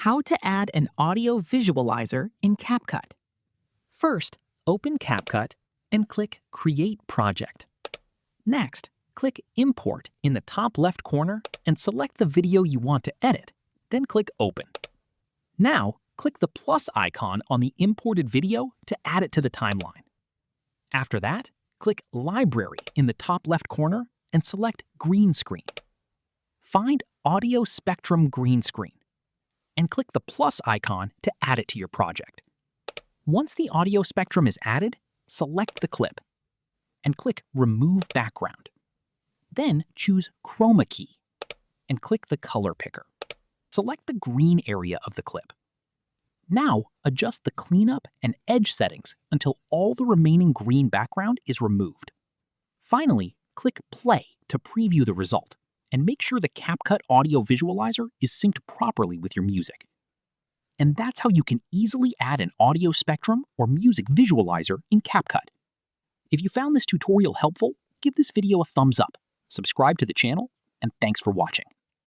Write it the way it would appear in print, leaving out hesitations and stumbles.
How to add an audio visualizer in CapCut. First, open CapCut and click Create Project. Next, click Import in the top left corner and select the video you want to edit, then click Open. Now, click the plus icon on the imported video to add it to the timeline. After that, click Library in the top left corner and select Green Screen. Find Audio Spectrum Green Screen and click the plus icon to add it to your project. Once the audio spectrum is added, select the clip and click Remove Background. Then choose Chroma Key and click the color picker. Select the green area of the clip. Now adjust the cleanup and edge settings until all the remaining green background is removed. Finally, click Play to preview the result and make sure the CapCut audio visualizer is synced properly with your music. And that's how you can easily add an audio spectrum or music visualizer in CapCut. If you found this tutorial helpful, give this video a thumbs up, subscribe to the channel, and thanks for watching.